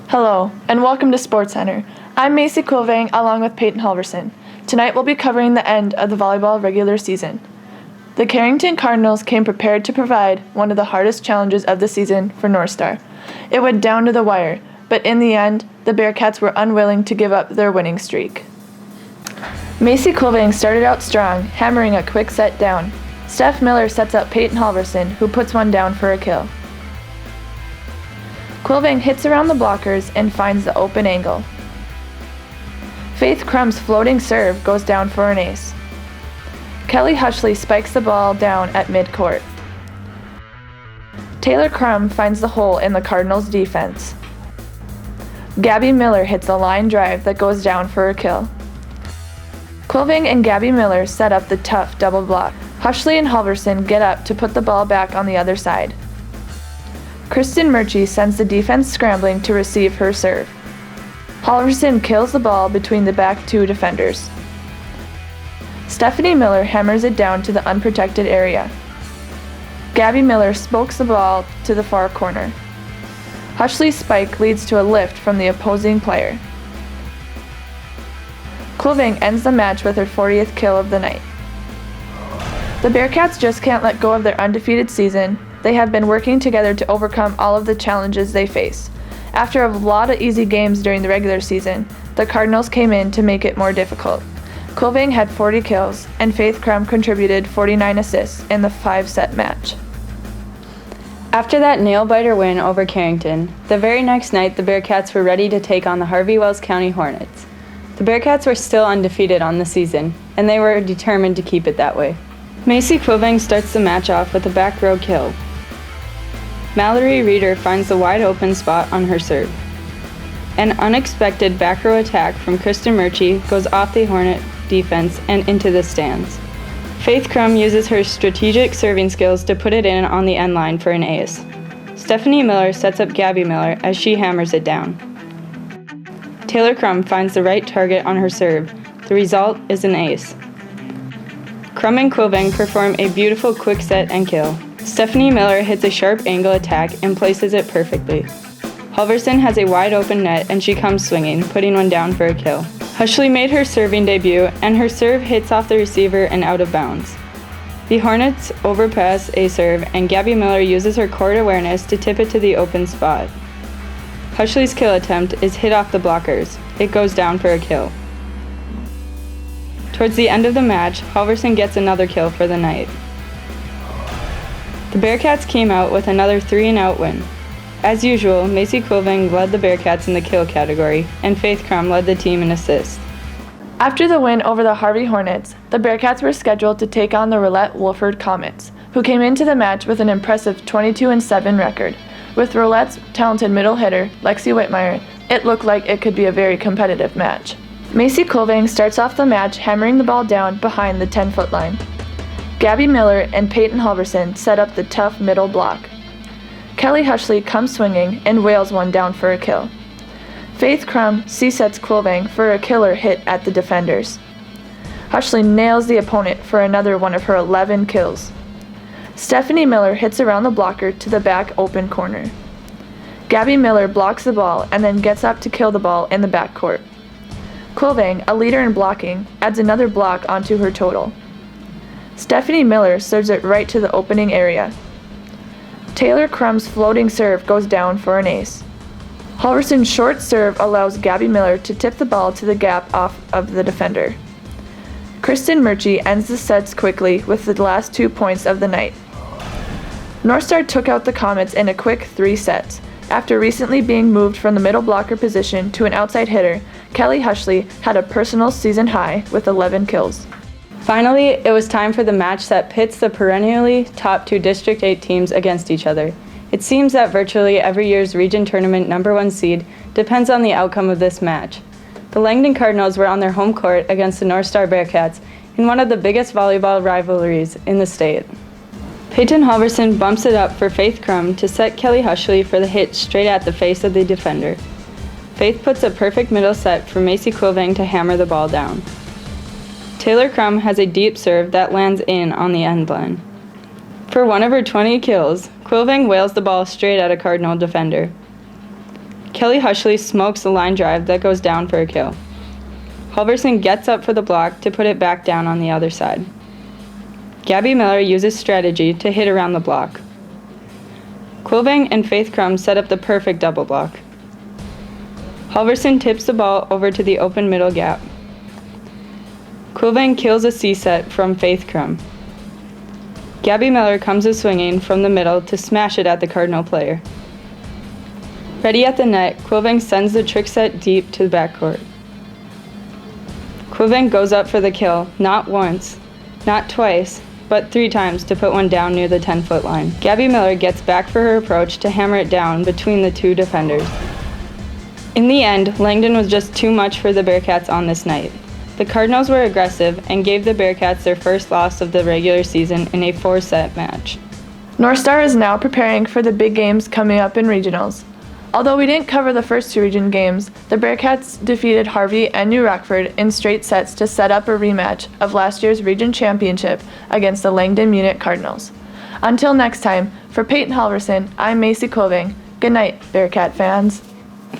Hello, and welcome to SportsCenter. I'm Macy Quilvang along with Peyton Halverson. Tonight we'll be covering the end of the volleyball regular season. The Carrington Cardinals came prepared to provide one of the hardest challenges of the season for North Star. It went down to the wire, but in the end, the Bearcats were unwilling to give up their winning streak. Macy Quilvang started out strong, hammering a quick set down. Steph Miller sets up Peyton Halverson, who puts one down for a kill. Quilvang hits around the blockers and finds the open angle. Faith Crum's floating serve goes down for an ace. Kelly Hushley spikes the ball down at midcourt. Taylor Crum finds the hole in the Cardinals' defense. Gabby Miller hits a line drive that goes down for a kill. Quilvang and Gabby Miller set up the tough double block. Hushley and Halverson get up to put the ball back on the other side. Kristen Murchie sends the defense scrambling to receive her serve. Halverson kills the ball between the back two defenders. Stephanie Miller hammers it down to the unprotected area. Gabby Miller spokes the ball to the far corner. Hushley's spike leads to a lift from the opposing player. Quilvang ends the match with her 40th kill of the night. The Bearcats just can't let go of their undefeated season. They have been working together to overcome all of the challenges they face. After a lot of easy games during the regular season, the Cardinals came in to make it more difficult. Quilvang had 40 kills, and Faith Crum contributed 49 assists in the 5-set match. After that nail-biter win over Carrington, the very next night the Bearcats were ready to take on the Harvey Wells County Hornets. The Bearcats were still undefeated on the season, and they were determined to keep it that way. Macy Quilvang starts the match off with a back row kill. Mallory Reeder finds the wide open spot on her serve. An unexpected back row attack from Kristen Murchie goes off the Hornet defense and into the stands. Faith Crum uses her strategic serving skills to put it in on the end line for an ace. Stephanie Miller sets up Gabby Miller as she hammers it down. Taylor Crum finds the right target on her serve. The result is an ace. Crum and Quilvang perform a beautiful quick set and kill. Stephanie Miller hits a sharp angle attack and places it perfectly. Halverson has a wide open net and she comes swinging, putting one down for a kill. Hushley made her serving debut and her serve hits off the receiver and out of bounds. The Hornets overpass a serve and Gabby Miller uses her court awareness to tip it to the open spot. Hushley's kill attempt is hit off the blockers. It goes down for a kill. Towards the end of the match, Halverson gets another kill for the night. The Bearcats came out with another 3-and-out win. As usual, Macy Quilvang led the Bearcats in the kill category, and Faith Crum led the team in assists. After the win over the Harvey Hornets, the Bearcats were scheduled to take on the Roulette-Wolford Comets, who came into the match with an impressive 22-7 record. With Roulette's talented middle hitter, Lexi Whitmire, it looked like it could be a very competitive match. Macy Quilvang starts off the match hammering the ball down behind the 10-foot line. Gabby Miller and Peyton Halverson set up the tough middle block. Kelly Hushley comes swinging and wails one down for a kill. Faith Crum C-sets Quilvang for a killer hit at the defenders. Hushley nails the opponent for another one of her 11 kills. Stephanie Miller hits around the blocker to the back open corner. Gabby Miller blocks the ball and then gets up to kill the ball in the backcourt. Quilvang, a leader in blocking, adds another block onto her total. Stephanie Miller serves it right to the opening area. Taylor Crum's floating serve goes down for an ace. Halverson's short serve allows Gabby Miller to tip the ball to the gap off of the defender. Kristen Murchie ends the sets quickly with the last 2 points of the night. North Star took out the Comets in a quick 3 sets. After recently being moved from the middle blocker position to an outside hitter, Kelly Hushley had a personal season high with 11 kills. Finally, it was time for the match that pits the perennially top 2 District 8 teams against each other. It seems that virtually every year's region tournament #1 seed depends on the outcome of this match. The Langdon Cardinals were on their home court against the North Star Bearcats in one of the biggest volleyball rivalries in the state. Peyton Halverson bumps it up for Faith Crum to set Kelly Hushley for the hit straight at the face of the defender. Faith puts a perfect middle set for Macy Quilvang to hammer the ball down. Taylor Crum has a deep serve that lands in on the end line. For one of her 20 kills, Quilvang wails the ball straight at a Cardinal defender. Kelly Hushley smokes a line drive that goes down for a kill. Halverson gets up for the block to put it back down on the other side. Gabby Miller uses strategy to hit around the block. Quilving and Faith Crum set up the perfect double block. Halverson tips the ball over to the open middle gap. Quilving kills a C-set from Faith Crum. Gabby Miller comes a swinging from the middle to smash it at the Cardinal player. Ready at the net, Quilving sends the trick set deep to the backcourt. Quilving goes up for the kill, not once, not twice, but 3 times to put one down near the 10-foot line. Gabby Miller gets back for her approach to hammer it down between the 2 defenders. In the end, Langdon was just too much for the Bearcats on this night. The Cardinals were aggressive and gave the Bearcats their first loss of the regular season in a 4-set match. North Star is now preparing for the big games coming up in regionals. Although we didn't cover the first 2 region games, the Bearcats defeated Harvey and New Rockford in straight sets to set up a rematch of last year's region championship against the Langdon Munich Cardinals. Until next time, for Peyton Halverson, I'm Macy Quilving. Good night, Bearcat fans.